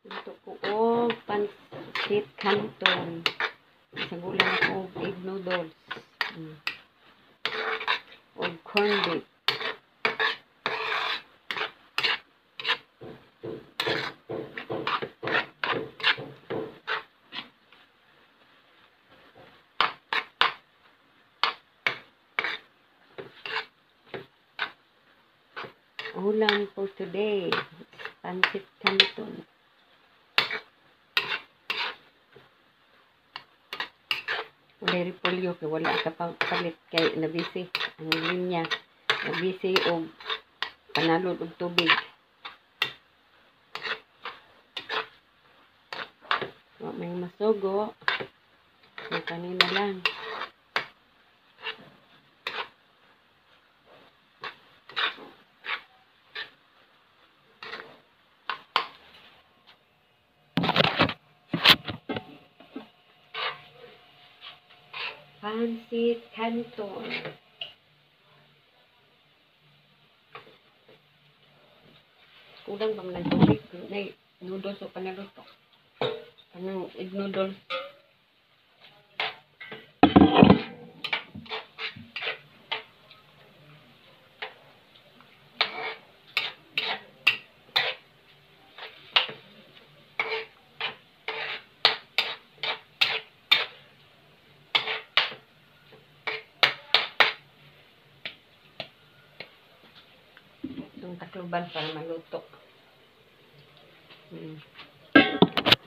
Ito po og pansit canton. Sagulan ko og egg noodles. Og corned beef. Ulam for today, pansit canton. Wala repolyo kay wala ka pang palit kay nabisi ang linya. Nabisi og panalod og tubig. May masugo. May kanina lang. Pansit canton. Kulang ba man tubig? May noodles o panaluto. Anong egg noodles? Itong takluban para maluto.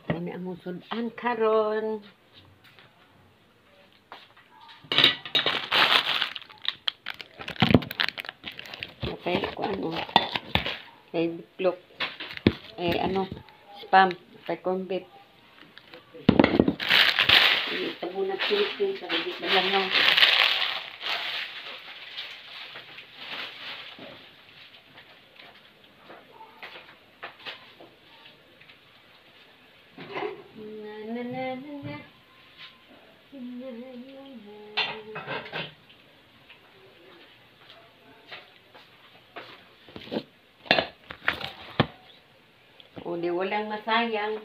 Ano ang musudan karon? Okay, kung ano. Kay bitlok. Spam. Kay corned beef. Ito muna Philippines. Sa hindi na lang yung o di walang masayang.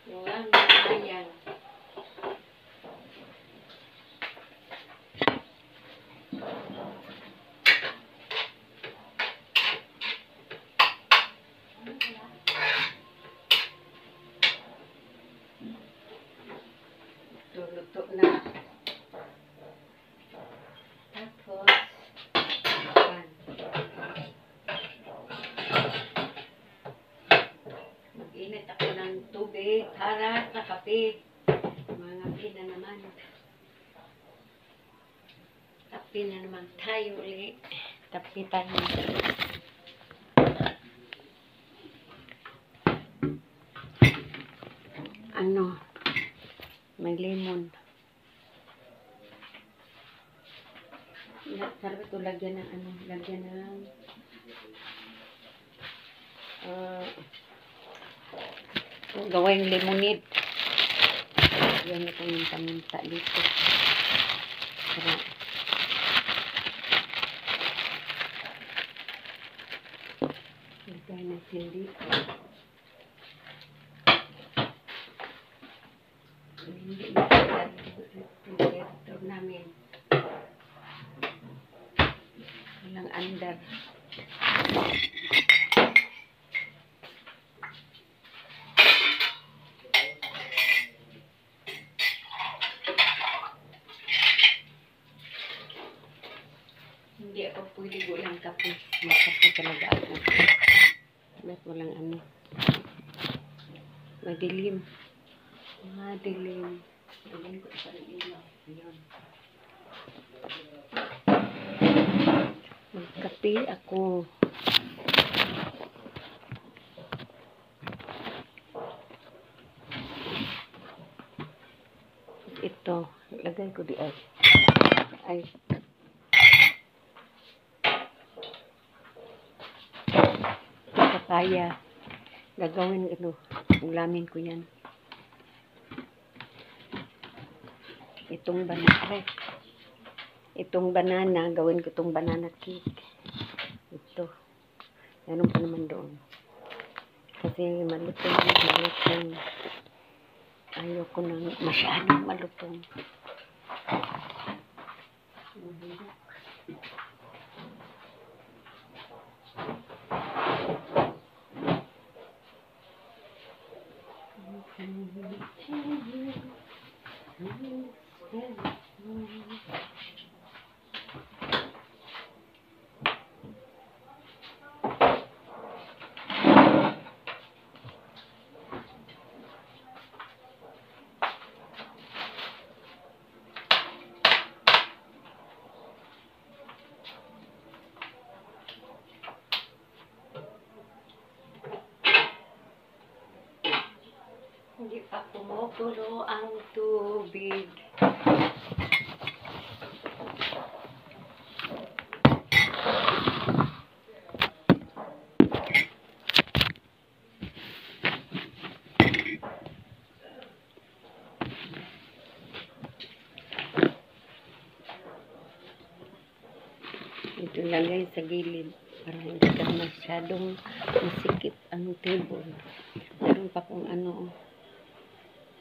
Walang masayang. Luto na. Tapos, mag-init ako ng tubig para sa kape. Mga pina naman. Kape na naman tayo ulit. Kape tayo. May lemon. Sarap ito lagyan ng lagyan ng gawing lemonade. Yan ito yung paminta dito. Sarap. Lagay natin dito. Hindi ito namin. Walang under. Hindi ako pwede walang kape. Magkape talaga ako. Ba't walang madilim. Madilim. Lagyan ko sa ilaw. Ayan. Magkape ako. Ito. Lagay ko di ay. Papaya. Gagawin ulamin ko yan. Itong banana, gawin ko itong banana cake. Ito. Meron pa naman doon. Kasi malutong. Ayoko nang masyadong malutong. Hindi pa kumukulo ang tubig. Ito lagay sa gilid para hindi ka masyadong masikip ang table. Meron pa kung ano,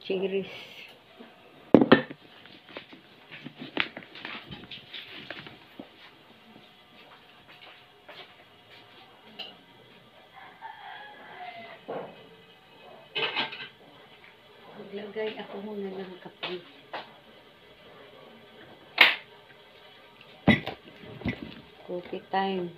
cherries. Maglagay ako muna ng kape. Coffee time.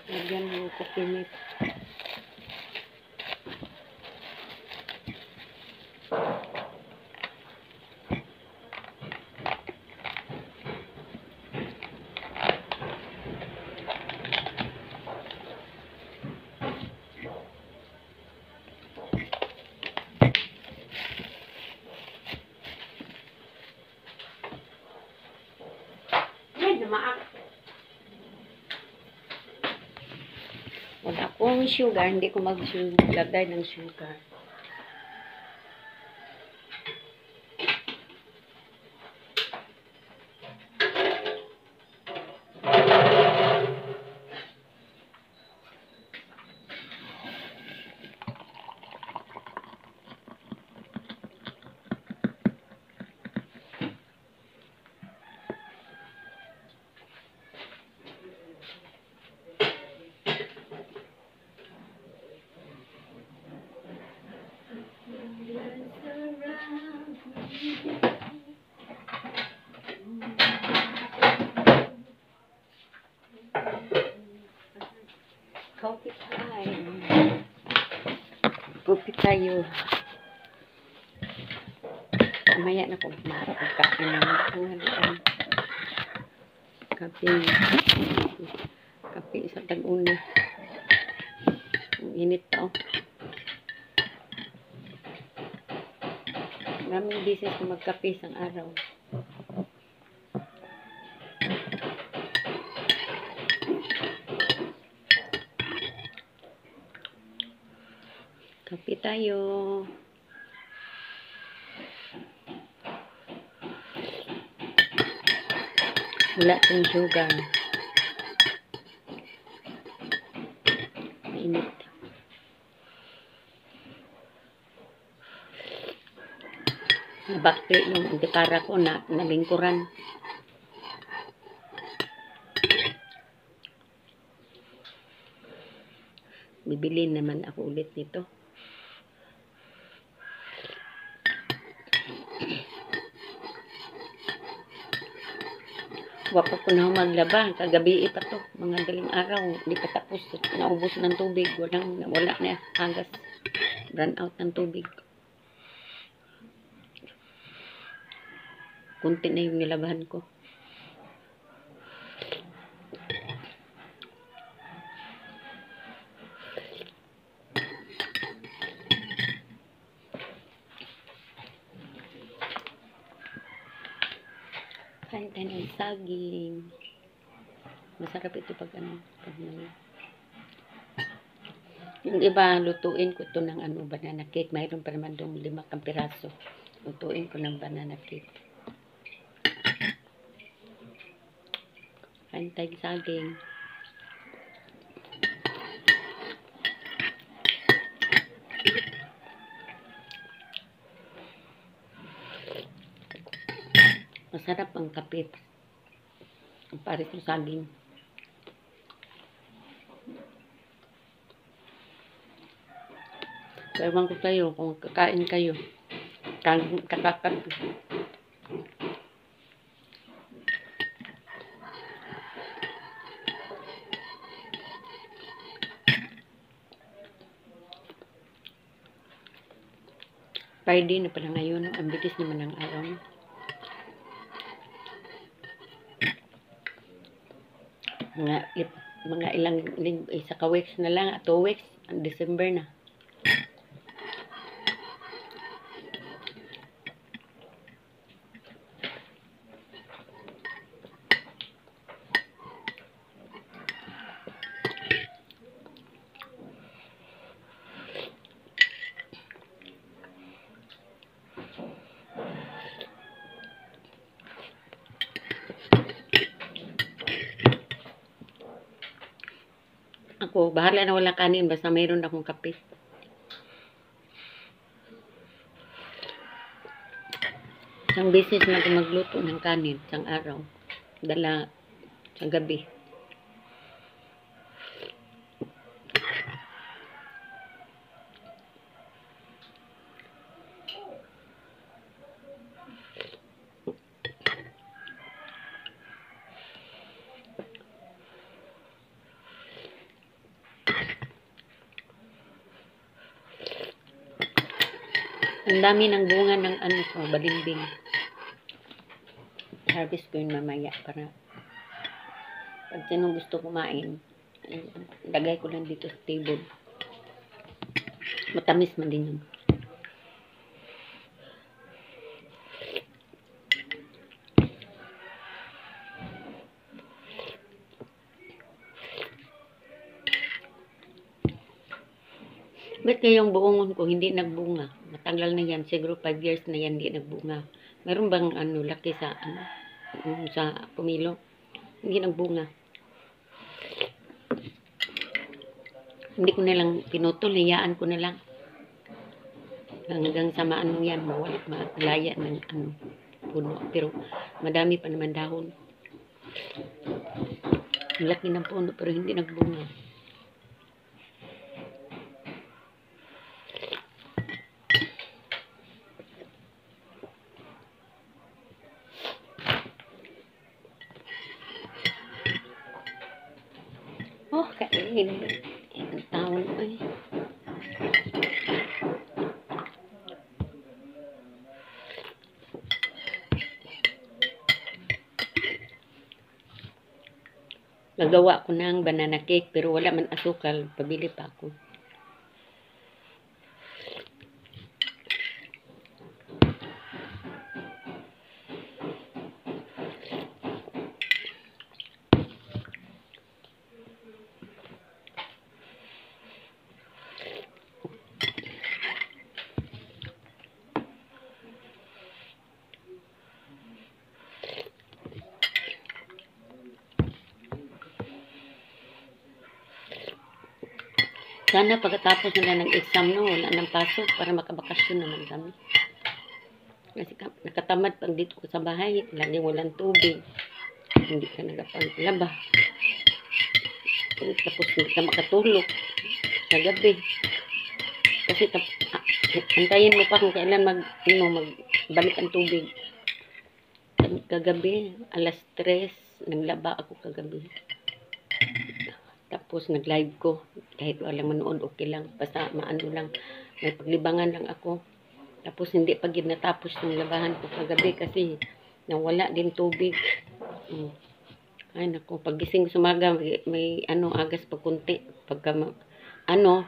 Lagyan mo coffee mix. Wala akong sugar, hindi ko maglagay ng sugar. Coffee time. Coffee tayo. Mamaya na kung makakain ng tanghalian. Kape sa tag-una. Ang init to. Maraming beses na magkape isang araw. Kape tayo. Wala tong sugar. Mainit. Nabakli yung antipara ko na nalingkuran. Bibili naman ako ulit nito. Wapa ko na maglaba. Kagabi pa to. Mga daling araw. Hindi pa tapos. Naubos ng tubig. Wala na hagas. Run out ng tubig. Kunti na yung nilabahan ko. Kain tayo ng saging. Masarap ito pag ano, pag yung iba, lutuin ko ito ng ano, banana cake. Mayroon pa naman doon 5 piraso. Lutuin ko ng banana cake. Kain tayo saging. Masarap ang kapit. Ang pares ng saging. Ewan ko kayo kung kakain kayo. Kakakapi. Friday na pala ngayon. Ang bilis naman ng araw. Mga ilang isa ka weeks na lang. 2 weeks. Ang December na. Ako, bahala na walang kanin. Basta mayroon akong kape. Isang beses na ako magluto ng kanin. Isang araw. Dala sa gabi. Ang dami ng bunga ng ano ko, balimbing. Harvest ko yun mamaya para pag sino gusto kumain, lagay ko lang dito sa table. Matamis man din yun. Ba't kayong buongon ko hindi nagbunga? Matagal na yan, siguro 5 years na yan hindi nagbunga. Meron bang ano, laki sa ano, sa pumilo? Hindi nagbunga. Hindi ko na lang pinutol, hiyaan ko na lang. Hanggang sa maano yan, malaya ng ano, puno. Pero madami pa naman dahon. Laki ng puno pero hindi nagbunga. Oh, kainin. Ang taon ko eh. Nagawa ko ng banana cake pero wala man asukal. Pabili pa ako. Sana pagkatapos nila ng exam no, wala nang pasok para makabakasyon naman kami. Kasi nakatamad pang dito ko sa bahay, laging walang tubig. Hindi ka nagapaglaba. Tapos hindi ka makatulog sa gabi. Kasi antayin mo pa kung kailan magbalik ang tubig. Kagabi, alas 3, naglaba ako kagabi. Tapos nag-live ko. Kahit walang manood, okay lang. Basta maano lang. May paglibangan lang ako. Tapos hindi pa natapos ng labahan ko kagabi kasi nawala din tubig. Ay naku, pagising sa umaga, may ano, agas pa kunti. Pagka ano,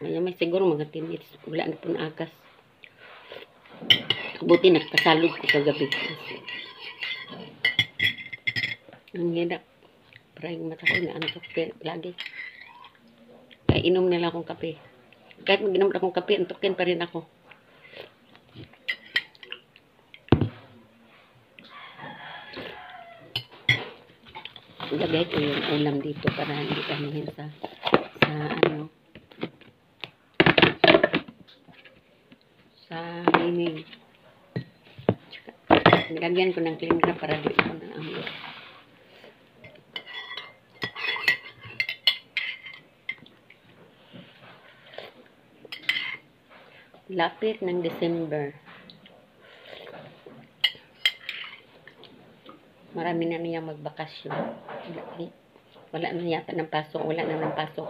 may siguro mga 10 minutes. Wala na po na agas. Buti nagpasalod ko kagabi. Ang hirap. para yung mata ko inaantok lagi. Kaya inom na lang akong kape. Kahit mag-inom na akong kape, antokin pa rin ako. Ilagay ko yung ulam dito para hindi kamihin sa ano, sa lining. Nilagyan ko ng cling wrap para di ko na amot. Lapit ng December. Marami na niya magbakasyon. Wala na yata ng pasok. Wala na ng pasok.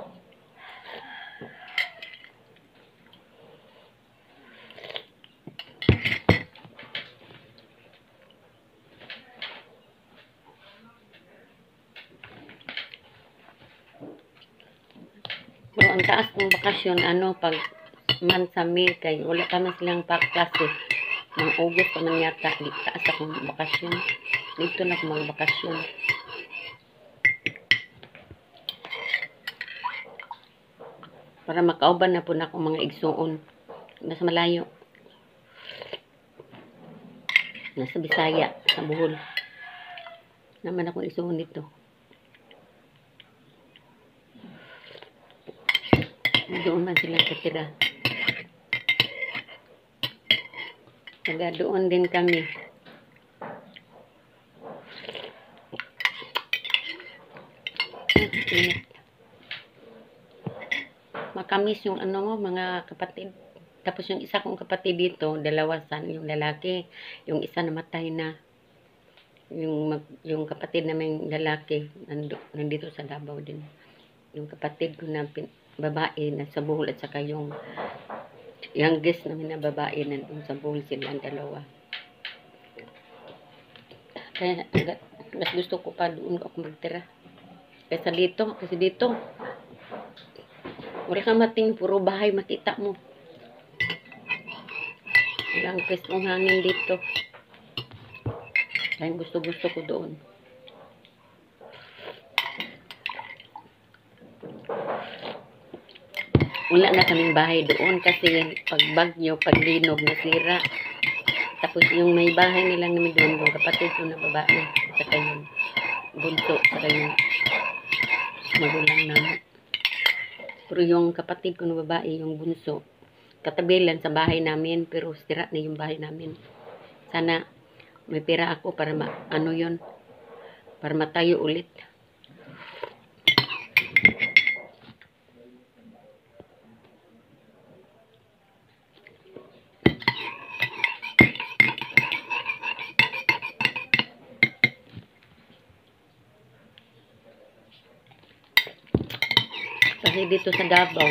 Pero ang taas ng bakasyon, pag month sa May, kay wala pa na silang klase. Mga August pa man yata, di taas akong bakasyon. Dito na akong magbakasyon. Para makauban na po na akong mga igsuon. Nasa malayo. Nasa Bisaya, sa Bohol. Naman akong igsuon dito. Doon man sila katira. Taga doon din kami. Makamis yung mga kapatid. Tapos yung isa kong kapatid dito, dalawasan, yung lalaki. Yung isa namatay na. Yung kapatid namin lalaki, nandito sa Davao din. Yung kapatid ko na babae na sa Bohol at saka yung youngest namin na babae nandun sa Bohol, silang dalawa. Kaya mas gusto ko pa doon ako magtira. Kasi dito wala kang mating, puro bahay makita mo. Walang pwestong hangin dito. Kaya gusto ko doon. Wala na kaming bahay doon kasi pag bagyo, pag linog, nasira. Tapos yung may bahay nilang namin doon, yung kapatid ko na babae, saka yung bunso, saka yung magulang namin. Pero yung kapatid ko na babae, yung bunso, katabi lang sa bahay namin, pero sira na yung bahay namin. Sana may pera ako para para matayo ulit. Kasi dito sa Davao,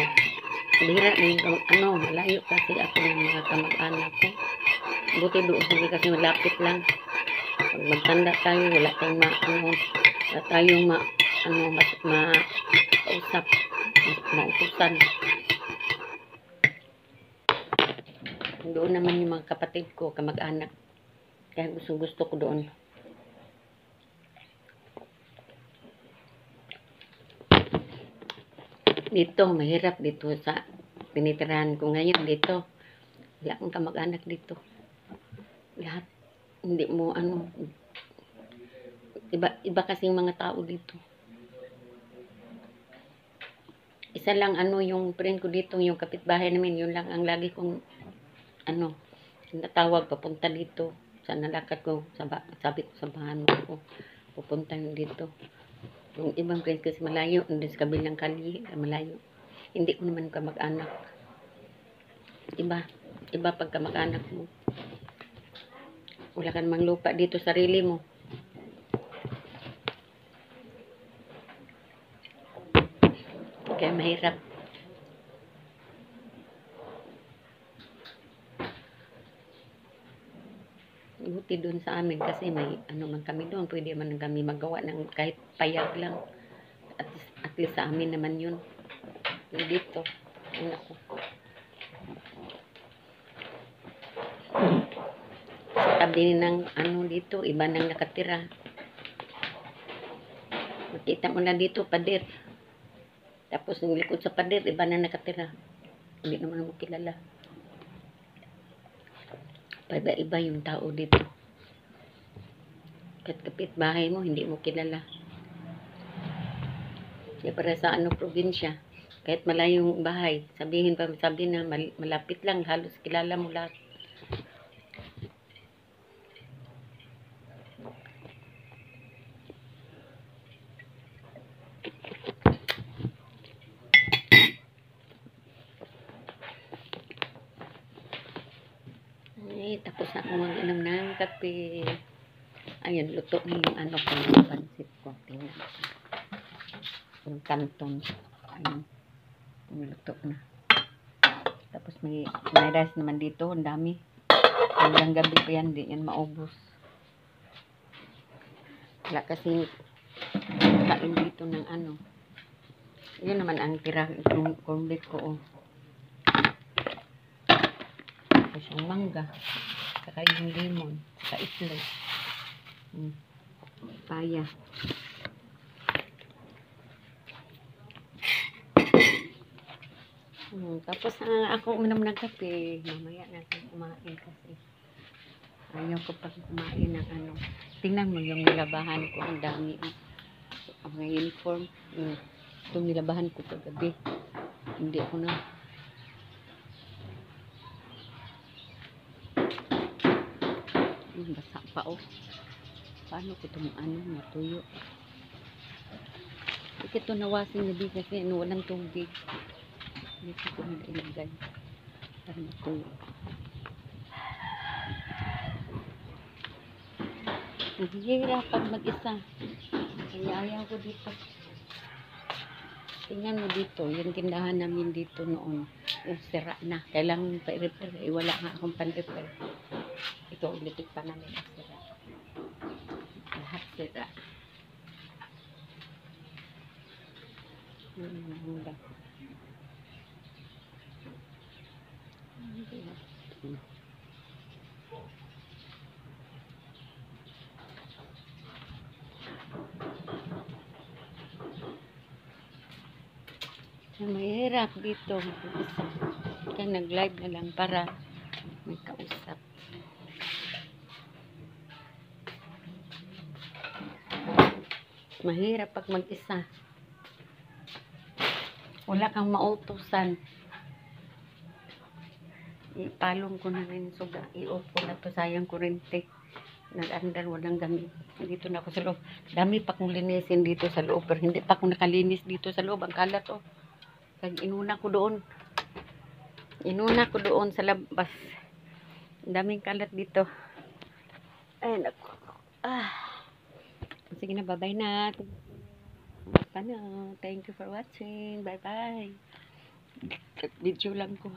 bihira na yung malayo kasi ako ng mga kamag-anak ko. Buti doon kasi malapit lang. Pag magtanda tayo, wala tayong wala tayong kausap, mautusan. Doon naman yung mga kapatid ko, kamag-anak. Kaya gusto ko doon. Dito, mahirap dito sa tinitirahan ko ngayon dito. Wala akong kamag-anak dito. Lahat, hindi mo iba kasing mga tao dito. Isa lang yung friend ko dito, yung kapitbahay namin, yun lang ang lagi kong natawag papunta dito. Sa nalakad ko, sabi ko sa bahan ko, pupunta yun dito. Yung ibang friends kasi malayo, hindi sa kabilang kali, malayo. Hindi ko naman kamag-anak. Iba pag kamag-anak mo. Wala ka namang lupa dito, sarili mo. Kaya mahirap. Buti doon sa amin kasi may man kami doon, pwede man kami magawa ng kahit payag lang. At least sa amin naman yun. Dito, ako. Sa tabi ng dito, iba nang nakatira. Makita mo na dito, pader. Tapos yung likod sa pader, iba na nakatira. Hindi naman mo kilala. Iba-iba yung tao dito. Kahit kapit bahay mo, hindi mo kilala. Kaya para sa probinsya, kahit malayong bahay, sabi na malapit lang, halos kilala mo lahat. Ay, tapos ako mag-inom ng kape. Ayun, luto na yung ko, yung pansit ko. Tingnan. Yung kanton. Ayun, yung luto na. Tapos may rice naman dito, ang dami. Hanggang gabi pa yan, di yan maubos. Wala kasi kain dito ng Yun naman ang tira ng corned beef ko. Oh. Tapos yung mangga. Saka yung lemon. Saka itlog. Paya. Tapos ako uminom ng kape. Mamaya natin kumain kasi ayaw ko pag kumain ng Tingnan mo yung nilabahan ko. Ang dami. Ang mga uniform. Itong nilabahan ko kagabi. Hindi ako na. Basa pa oh. Paano ko itong matuyo? Hindi ito nawasin gabi kasi walang tubig. Dito ko na ilagay. Para matuyo. Nahihirapan mag-isa. Kaya ayaw ko dito. Tingnan mo dito. Yung tindahan namin dito noon. Sira na. Kailangan pa-repair. Wala nga akong pan-repair. Ito ulitin pa namin ang sira. Lahat sira. Mahirap dito. Kaya nag-live na lang para may kausap. Mahirap pag mag-isa. Wala kang mautusan. Ipalong ko na rin suga. I-off ko na to. Sayang kurente. Nag-andar, walang gamit. Dito na ako sa loob. Dami pa kong linisin dito sa loob. Pero hindi pa ako nakalinis dito sa loob. Ang kalat oh. Kaya inuna ko doon. Inuna ko doon sa labas. Daming kalat dito. Ay, naku. Sige na, bye-bye na. Thank you for watching. Bye-bye. Video lang ko.